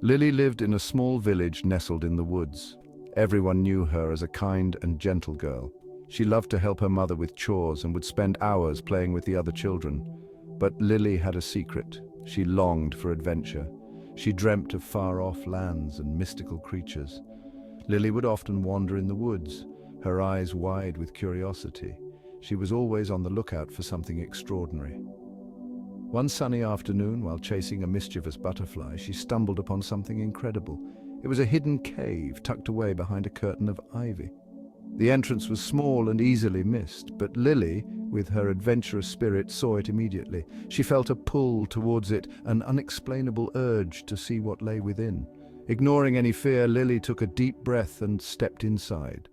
Lily lived in a small village nestled in the woods. Everyone knew her as a kind and gentle girl. She loved to help her mother with chores and would spend hours playing with the other children. But Lily had a secret. She longed for adventure. She dreamt of far-off lands and mystical creatures. Lily would often wander in the woods, her eyes wide with curiosity. She was always on the lookout for something extraordinary. One sunny afternoon, while chasing a mischievous butterfly, she stumbled upon something incredible. It was a hidden cave tucked away behind a curtain of ivy. The entrance was small and easily missed, but Lily, with her adventurous spirit, saw it immediately. She felt a pull towards it, an unexplainable urge to see what lay within. Ignoring any fear, Lily took a deep breath and stepped inside.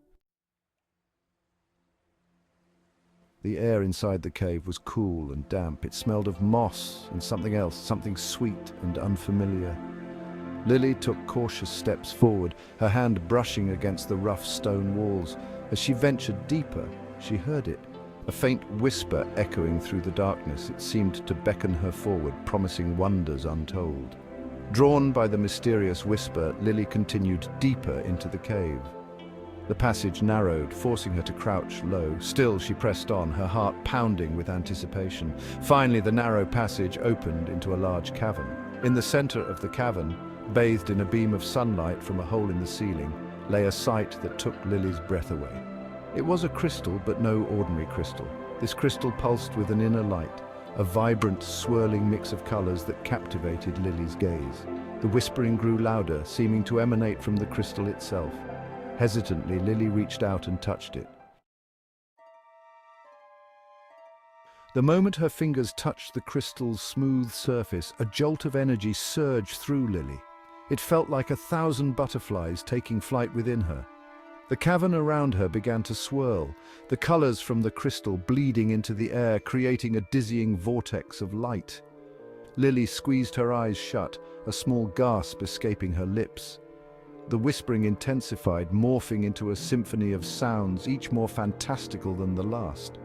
The air inside the cave was cool and damp. It smelled of moss and something else, something sweet and unfamiliar. Lily took cautious steps forward, her hand brushing against the rough stone walls. As she ventured deeper, she heard it, a faint whisper echoing through the darkness. It seemed to beckon her forward, promising wonders untold. Drawn by the mysterious whisper, Lily continued deeper into the cave. The passage narrowed, forcing her to crouch low. Still, she pressed on, her heart pounding with anticipation. Finally, the narrow passage opened into a large cavern. In the center of the cavern, bathed in a beam of sunlight from a hole in the ceiling, lay a sight that took Lily's breath away. It was a crystal, but no ordinary crystal. This crystal pulsed with an inner light, a vibrant, swirling mix of colors that captivated Lily's gaze. The whispering grew louder, seeming to emanate from the crystal itself. Hesitantly, Lily reached out and touched it. The moment her fingers touched the crystal's smooth surface, a jolt of energy surged through Lily. It felt like 1,000 butterflies taking flight within her. The cavern around her began to swirl, the colors from the crystal bleeding into the air, creating a dizzying vortex of light. Lily squeezed her eyes shut, a small gasp escaping her lips. The whispering intensified, morphing into a symphony of sounds, each more fantastical than the last.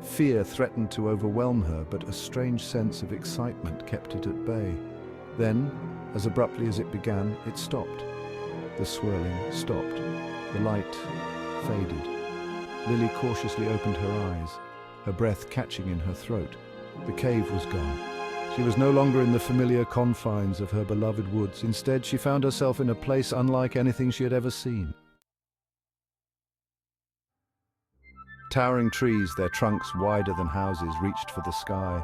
Fear threatened to overwhelm her, but a strange sense of excitement kept it at bay. Then, as abruptly as it began, it stopped. The swirling stopped. The light faded. Lily cautiously opened her eyes, her breath catching in her throat. The cave was gone. She was no longer in the familiar confines of her beloved woods. Instead, she found herself in a place unlike anything she had ever seen. Towering trees, their trunks wider than houses, reached for the sky.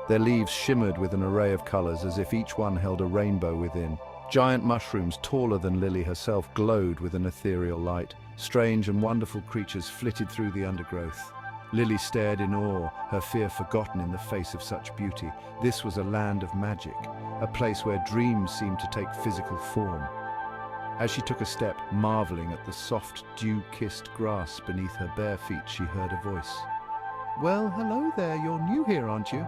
Their leaves shimmered with an array of colors, as if each one held a rainbow within. Giant mushrooms, taller than Lily herself, glowed with an ethereal light. Strange and wonderful creatures flitted through the undergrowth. Lily stared in awe, her fear forgotten in the face of such beauty. This was a land of magic, a place where dreams seemed to take physical form. As she took a step, marveling at the soft, dew-kissed grass beneath her bare feet, she heard a voice. "Well, hello there, you're new here, aren't you?"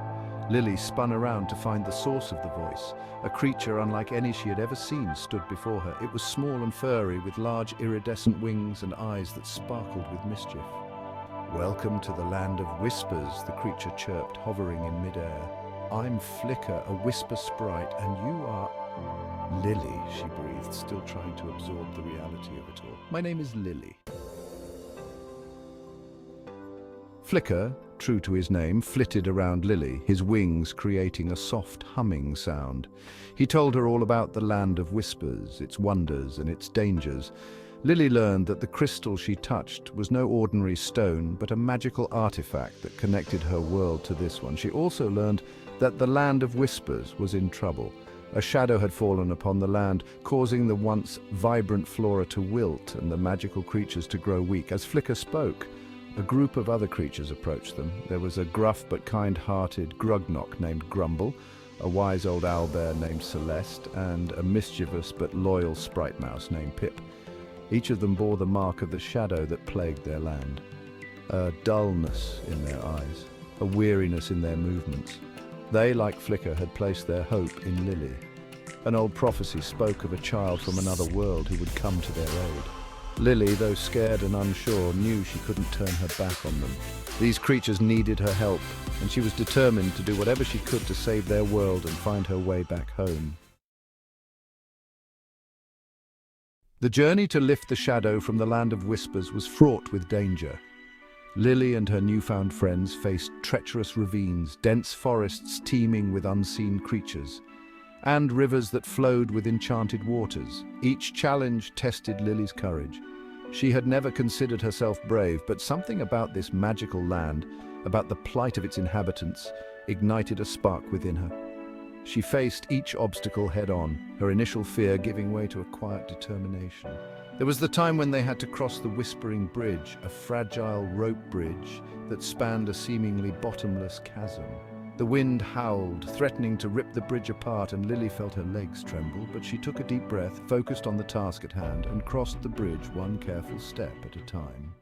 Lily spun around to find the source of the voice. A creature unlike any she had ever seen stood before her. It was small and furry, with large iridescent wings and eyes that sparkled with mischief. "Welcome to the land of whispers," the creature chirped, hovering in midair. "I'm Flicker, a whisper sprite, and you are—" "Lily," she breathed, still trying to absorb the reality of it all. "My name is Lily." Flicker, true to his name, flitted around Lily, his wings creating a soft humming sound. He told her all about the land of whispers, its wonders and its dangers. Lily learned that the crystal she touched was no ordinary stone, but a magical artifact that connected her world to this one. She also learned that the land of whispers was in trouble. A shadow had fallen upon the land, causing the once vibrant flora to wilt and the magical creatures to grow weak. As Flicker spoke, a group of other creatures approached them. There was a gruff but kind-hearted Grugnock named Grumble, a wise old owlbear named Celeste, and a mischievous but loyal sprite mouse named Pip. Each of them bore the mark of the shadow that plagued their land. A dullness in their eyes, a weariness in their movements. They, like Flicker, had placed their hope in Lily. An old prophecy spoke of a child from another world who would come to their aid. Lily, though scared and unsure, knew she couldn't turn her back on them. These creatures needed her help, and she was determined to do whatever she could to save their world and find her way back home. The journey to lift the shadow from the land of whispers was fraught with danger. Lily and her newfound friends faced treacherous ravines, dense forests teeming with unseen creatures, and rivers that flowed with enchanted waters. Each challenge tested Lily's courage. She had never considered herself brave, but something about this magical land, about the plight of its inhabitants, ignited a spark within her. She faced each obstacle head-on, her initial fear giving way to a quiet determination. There was the time when they had to cross the Whispering Bridge, a fragile rope bridge that spanned a seemingly bottomless chasm. The wind howled, threatening to rip the bridge apart, and Lily felt her legs tremble, but she took a deep breath, focused on the task at hand, and crossed the bridge one careful step at a time.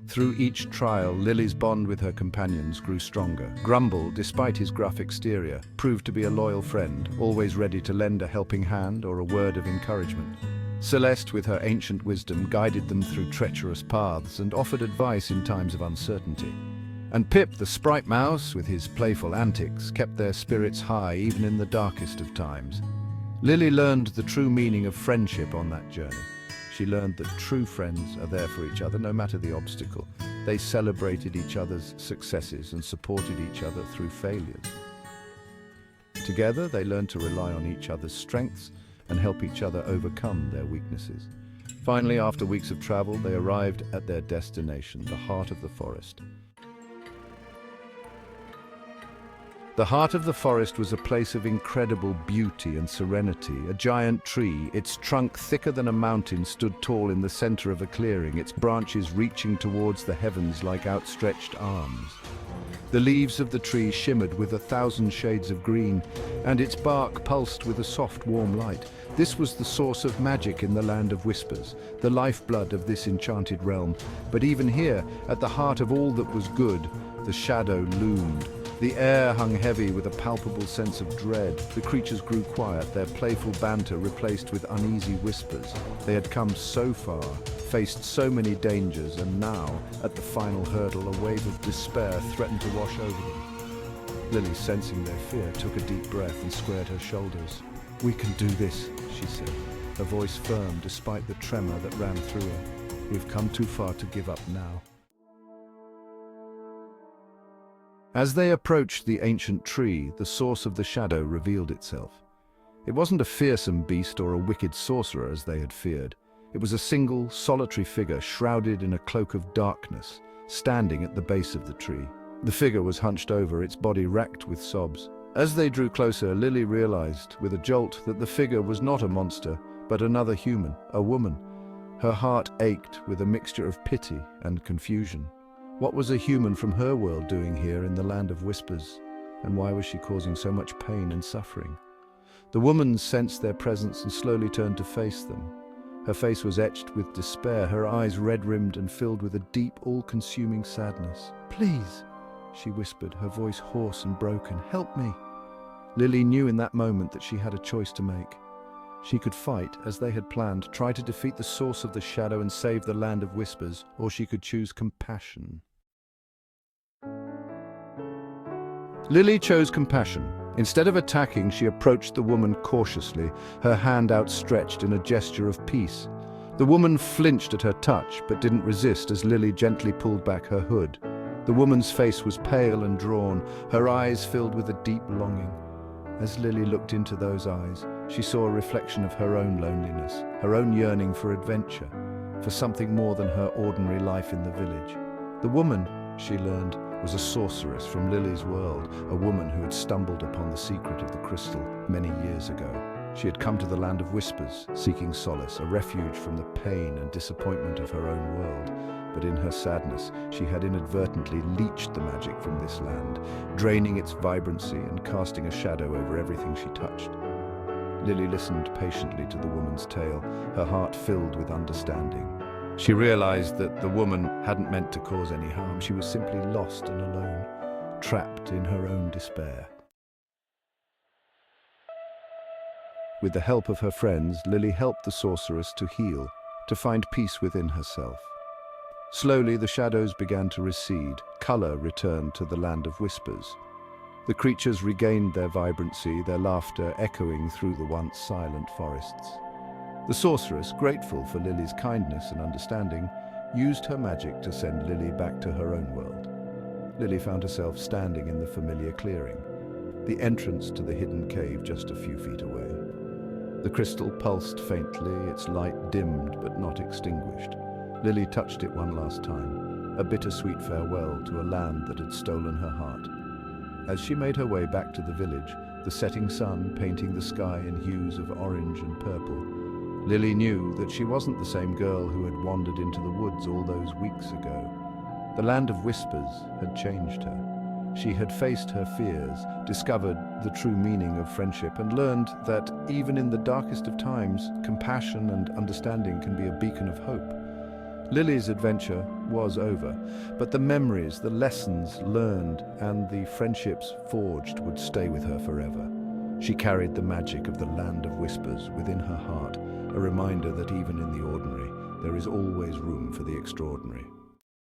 Through each trial, Lily's bond with her companions grew stronger. Grumble, despite his gruff exterior, proved to be a loyal friend, always ready to lend a helping hand or a word of encouragement. Celeste, with her ancient wisdom, guided them through treacherous paths and offered advice in times of uncertainty. And Pip, the sprite mouse, with his playful antics, kept their spirits high even in the darkest of times. Lily learned the true meaning of friendship on that journey. She learned that true friends are there for each other no matter the obstacle. They celebrated each other's successes and supported each other through failures. Together, they learned to rely on each other's strengths and help each other overcome their weaknesses. Finally, after weeks of travel, they arrived at their destination, the heart of the forest. The heart of the forest was a place of incredible beauty and serenity. A giant tree, its trunk thicker than a mountain, stood tall in the center of a clearing, its branches reaching towards the heavens like outstretched arms. The leaves of the tree shimmered with 1,000 shades of green, and its bark pulsed with a soft, warm light. This was the source of magic in the land of whispers, the lifeblood of this enchanted realm. But even here, at the heart of all that was good, the shadow loomed. The air hung heavy with a palpable sense of dread. The creatures grew quiet, their playful banter replaced with uneasy whispers. They had come so far, faced so many dangers, and now, at the final hurdle, a wave of despair threatened to wash over them. Lily, sensing their fear, took a deep breath and squared her shoulders. "We can do this," she said, her voice firm despite the tremor that ran through her. "We've come too far to give up now." As they approached the ancient tree, the source of the shadow revealed itself. It wasn't a fearsome beast or a wicked sorcerer as they had feared. It was a single, solitary figure shrouded in a cloak of darkness, standing at the base of the tree. The figure was hunched over, its body racked with sobs. As they drew closer, Lily realized, with a jolt, that the figure was not a monster, but another human, a woman. Her heart ached with a mixture of pity and confusion. What was a human from her world doing here in the land of whispers? And why was she causing so much pain and suffering? The woman sensed their presence and slowly turned to face them. Her face was etched with despair, her eyes red-rimmed and filled with a deep, all-consuming sadness. "Please," she whispered, her voice hoarse and broken, "help me." Lily knew in that moment that she had a choice to make. She could fight, as they had planned, try to defeat the source of the shadow and save the land of whispers, or she could choose compassion. Lily chose compassion. Instead of attacking, she approached the woman cautiously, her hand outstretched in a gesture of peace. The woman flinched at her touch, but didn't resist as Lily gently pulled back her hood. The woman's face was pale and drawn, her eyes filled with a deep longing. As Lily looked into those eyes, she saw a reflection of her own loneliness, her own yearning for adventure, for something more than her ordinary life in the village. The woman, she learned, was a sorceress from Lily's world, a woman who had stumbled upon the secret of the crystal many years ago. She had come to the land of whispers, seeking solace, a refuge from the pain and disappointment of her own world. But in her sadness, she had inadvertently leached the magic from this land, draining its vibrancy and casting a shadow over everything she touched. Lily listened patiently to the woman's tale, her heart filled with understanding. She realized that the woman hadn't meant to cause any harm. She was simply lost and alone, trapped in her own despair. With the help of her friends, Lily helped the sorceress to heal, to find peace within herself. Slowly, the shadows began to recede. Color returned to the land of whispers. The creatures regained their vibrancy, their laughter echoing through the once silent forests. The sorceress, grateful for Lily's kindness and understanding, used her magic to send Lily back to her own world. Lily found herself standing in the familiar clearing, the entrance to the hidden cave just a few feet away. The crystal pulsed faintly, its light dimmed but not extinguished. Lily touched it one last time, a bittersweet farewell to a land that had stolen her heart. As she made her way back to the village, the setting sun painting the sky in hues of orange and purple, Lily knew that she wasn't the same girl who had wandered into the woods all those weeks ago. The land of whispers had changed her. She had faced her fears, discovered the true meaning of friendship, and learned that even in the darkest of times, compassion and understanding can be a beacon of hope. Lily's adventure was over, but the memories, the lessons learned, and the friendships forged would stay with her forever. She carried the magic of the land of whispers within her heart, a reminder that even in the ordinary, there is always room for the extraordinary.